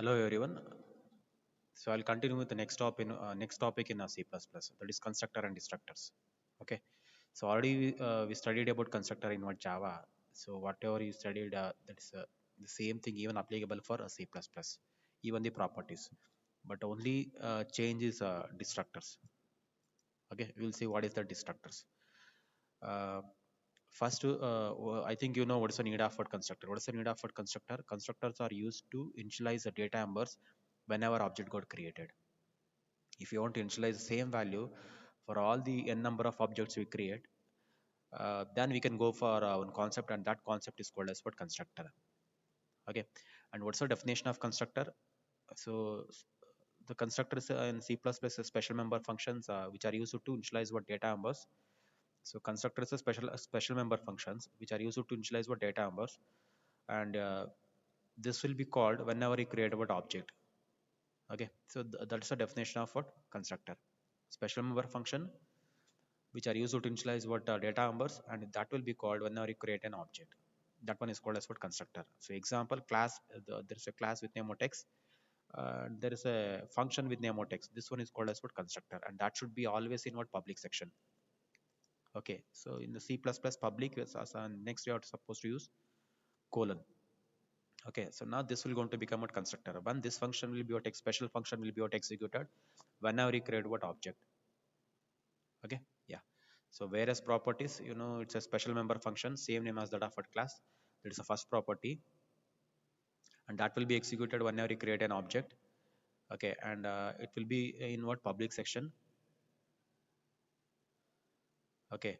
Hello everyone. So I'll continue with the next topic in C++, that is constructor and destructors. Okay. So already we studied about constructor in what Java. So whatever you studied, that is the same thing even applicable for C++, even the properties. But only change is destructors. Okay, we'll see what is the destructors. Uh, First, I think you know what is the need of for constructor. What is the need of for constructor? Constructors are used to initialize the data numbers whenever object got created. If you want to initialize the same value for all the n number of objects we create, then we can go for one concept, and that concept is called as what constructor. Okay, and what's the definition of constructor? So the constructors in C++ is special member functions which are used to initialize what data numbers. So constructors are special member functions which are used to initialize what data numbers, and this will be called whenever you create what object. Okay, so that's the definition of what constructor. Special member function which are used to initialize what data numbers, and that will be called whenever you create an object. That one is called as what constructor. So example class, there is a class with name of text, there is a function with name of text. This one is called as what constructor, and that should be always in what public section. Okay, so in the C++ public, as next you are supposed to use colon. Okay, so now this will going to become a constructor. When this function will be what special function will be what executed whenever you create what object. Okay, yeah. So whereas properties, it's a special member function, same name as that of a class. That is the first property, and that will be executed whenever you create an object. Okay, and it will be in what public section. Okay,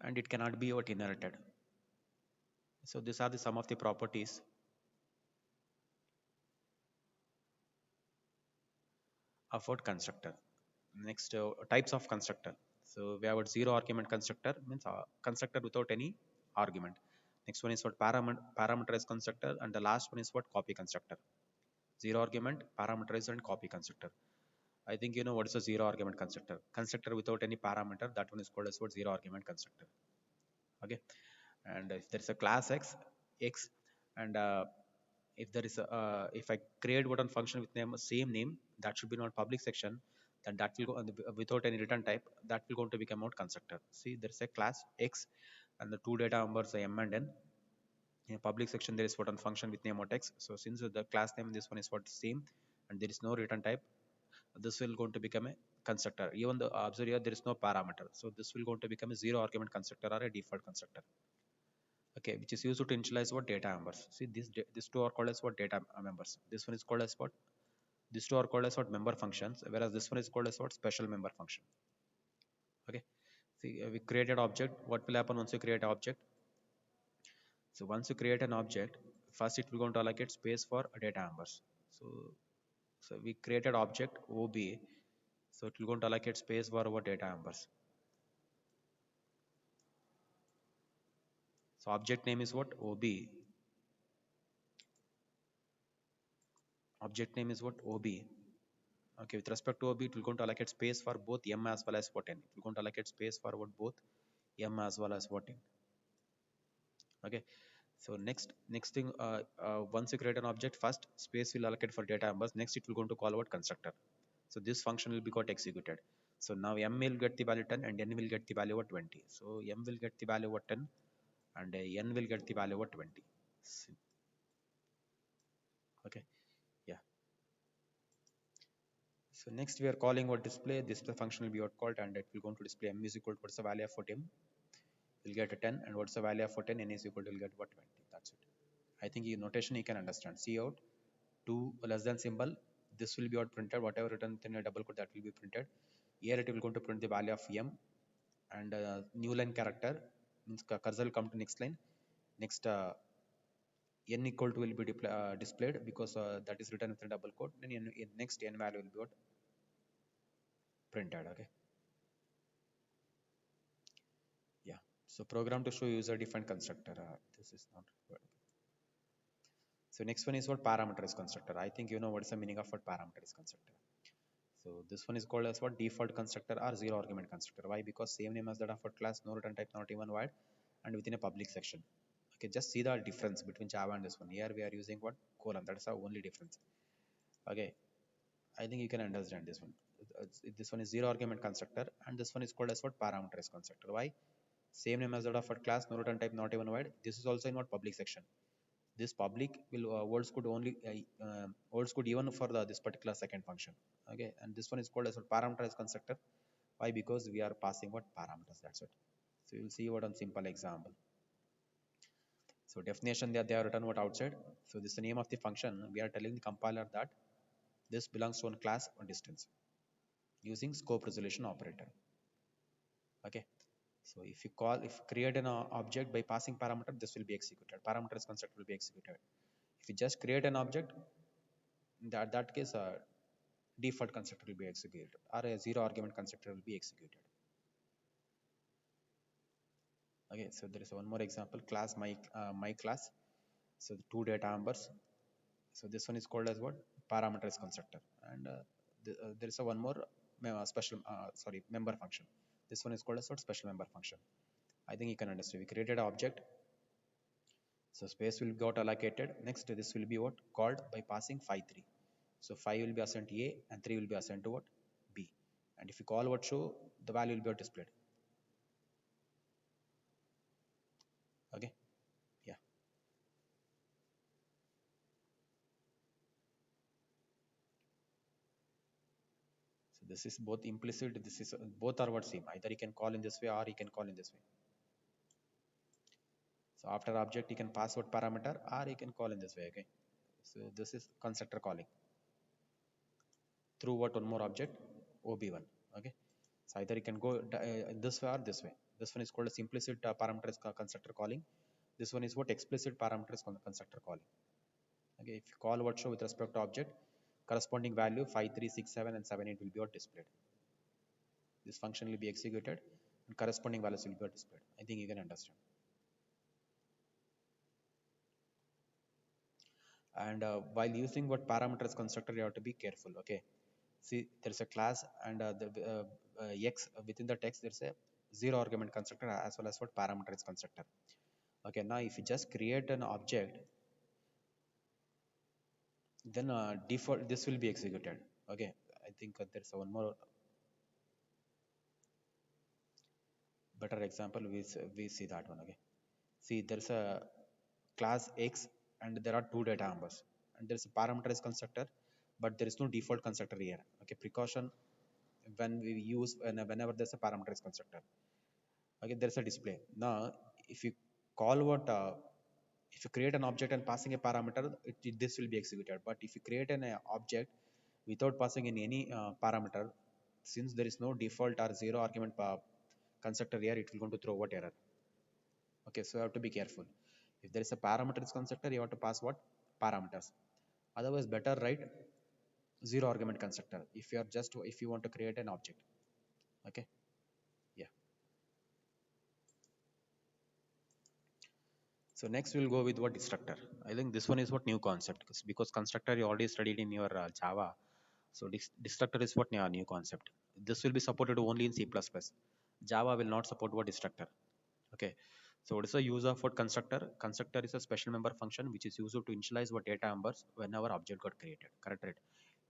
and it cannot be what inherited. So these are the some of the properties of what constructor. Next, types of constructor. So we have a zero argument constructor, means constructor without any argument. Next one is what parameterized constructor, and the last one is what copy constructor. Zero argument, parameterized, and copy constructor. I think you know what is a zero argument constructor. Constructor without any parameter, that one is called as what zero argument constructor. Okay, and if there is a class x, and if there is a, if I create one function with name same name, that should be not public section. Then that will go without any return type. That will going to become out constructor. See, there is a class x, and the two data numbers m and n. In a public section, there is what function with name or text. So since the class name, this one is what same, and there is no return type, this will going to become a constructor. Even the observe here, there is no parameter, so this will going to become a zero argument constructor or a default constructor. Okay, which is used to initialize what data members. See, these two are called as what data members. This one is called as what, these two are called as what member functions, whereas this one is called as what special member function. Okay, see, we created object. What will happen once you create object? So once you create an object, first it will going to allocate space for data members. So we created object ob, so it will going to allocate space for our data members. So object name is what, ob. Object name is what, ob. Okay, with respect to ob, it will going to allocate space for both m as well as what n. It will going to allocate space for what, both m as well as what n. Okay, so next thing, once you create an object, first space will allocate for data members. Next it will going to call what, constructor. So this function will be got executed. So now m will get the value 10 and n will get the value of 20. So m will get the value of 10 and n will get the value of 20. Okay, yeah. So next we are calling what display. This the function will be what called, and it will going to display m is equal to what's the value of what m. You'll get a 10, and what's the value of what 10, n is equal to, you'll get what, 20. That's it. I think your notation you can understand. See out, two less than symbol, this will be what printed, whatever written in a double quote, that will be printed. Here it will going to print the value of m, and new line character means cursor will come to next line. Next, n equal to will be displayed because that is written with a double quote. Then in next n value will be what printed. Okay, yeah. So program to show user defined constructor. This is not good. So next one is what parameterized constructor. I think you know what is the meaning of what parameterized constructor. So this one is called as what, default constructor or zero argument constructor. Why? Because same name as that of what class, no return type, not even void, and within a public section. Okay, just see the difference between Java and this one. Here we are using what? Colon. That's the only difference. Okay, I think you can understand this one. This one is zero argument constructor, and this one is called as what? Parameterized constructor. Why? Same name as that of a class, no return type, not even void. This is also in what? Public section. This public will holds good only holds good even for this particular second function. Okay, and this one is called as a parameterized constructor. Why? Because we are passing what? Parameters. That's it. So you'll see what on simple example. So definition that they are written what outside. So this is the name of the function. We are telling the compiler that this belongs to one class or distance using scope resolution operator. Okay. So if you call, if you create an object by passing parameter, this will be executed. Parameters construct will be executed. If you just create an object, in that case, default constructor will be executed, or a zero argument constructor will be executed. Okay. So there is one more example. Class my class. So the two data numbers. So this one is called as what? Parameterized constructor. And there is a one more special, sorry, member function. This one is called as what? Special member function. I think you can understand. We created an object. So space will got allocated. Next, this will be what? Called by passing 5, 3. So 5 will be assigned to A and 3 will be assigned to what? B. And if you call what show, the value will be displayed. Okay. Yeah. So this is both implicit. This is both are what same. Either you can call in this way or you can call in this way. So after object, you can pass what parameter or you can call in this way. Okay. So this is constructor calling through what one more object? OB1. Okay. So either you can go this way or this way. This one is called a implicit parameters constructor calling. This one is what? Explicit parameters constructor calling. Okay. If you call what show with respect to object, corresponding value 5, 3, 6, 7 and 7, 8 will be what? Displayed. This function will be executed and corresponding values will be displayed. I think you can understand. And while using what parameters constructor, you have to be careful. Okay. See, there is a class and X within the text, there's a zero argument constructor as well as what? Parameters constructor. Okay. Now, if you just create an object, then default this will be executed. Okay. I think there's one more better example. We see that one. Okay. See, there's a class X and there are two data numbers and there's a parameterized constructor, but there is no default constructor here. Okay. Precaution when we use whenever there's a parameterized constructor. Okay, there's a display. Now, if you call what, if you create an object and passing a parameter, this will be executed. But if you create an object without passing in any parameter, since there is no default or zero argument constructor here, it will going to throw what error. Okay, so you have to be careful. If there is a parameters constructor, you have to pass what? Parameters. Otherwise, better write zero argument constructor if you are just if you want to create an object. Okay, yeah. So next we'll go with what? Destructor. I think this one is what? New concept, because constructor you already studied in your Java. So destructor is what? New concept. This will be supported only in C++. Java will not support what? Destructor. Okay. So what is the use of what? Constructor? Constructor is a special member function which is used to initialize what? Data numbers whenever object got created. Correct, right?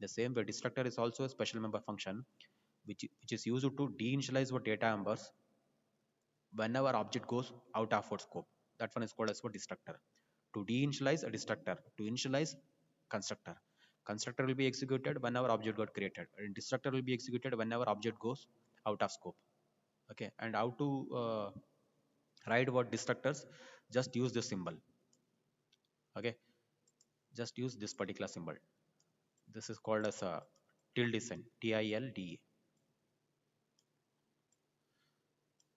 The same way destructor is also a special member function which is used to deinitialize what? Data numbers whenever object goes out of our scope. That one is called as what? Destructor. To deinitialize a destructor, to initialize constructor. Constructor will be executed whenever object got created, and destructor will be executed whenever object goes out of scope. Okay, and how to write what destructors? Just use this symbol. Okay, just use this particular symbol. This is called as a tilde sign, tilde.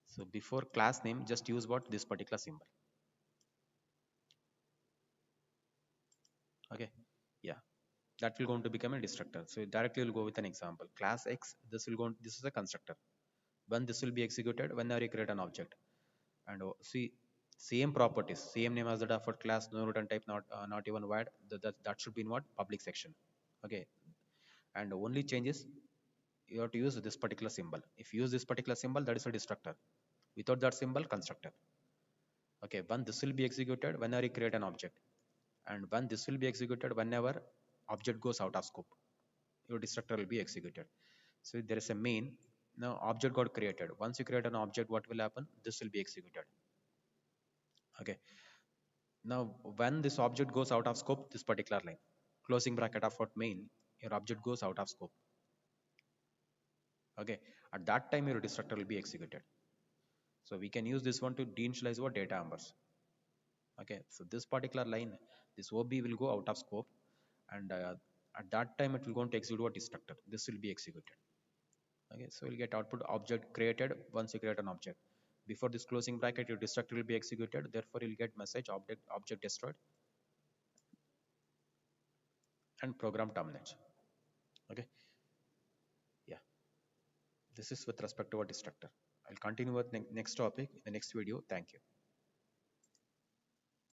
So before class name, just use what? This particular symbol. Okay, yeah, that will going to become a destructor. So directly will go with an example. Class X, this is a constructor. When this will be executed whenever you create an object. And see, same properties, same name as the default class, no return type, not even void. That should be in what? Public section. Okay, and only changes you have to use this particular symbol. If you use this particular symbol, that is a destructor. Without that symbol, constructor. Okay, when this will be executed whenever you create an object, and when this will be executed whenever object goes out of scope, your destructor will be executed. So there is a main. Now object got created. Once you create an object, what will happen? This will be executed. Okay. Now when this object goes out of scope, this particular line, closing bracket of what main, your object goes out of scope. Okay. At that time, your destructor will be executed. So we can use this one to deinitialize our data numbers. Okay. So this particular line, this OB will go out of scope, and at that time it will go to execute what destructor. This will be executed. Okay. So you'll get output object created once you create an object. Before this closing bracket, your destructor will be executed. Therefore, you'll get message object destroyed and program terminates. Okay. Yeah. This is with respect to our destructor. I'll continue with next topic in the next video. Thank you.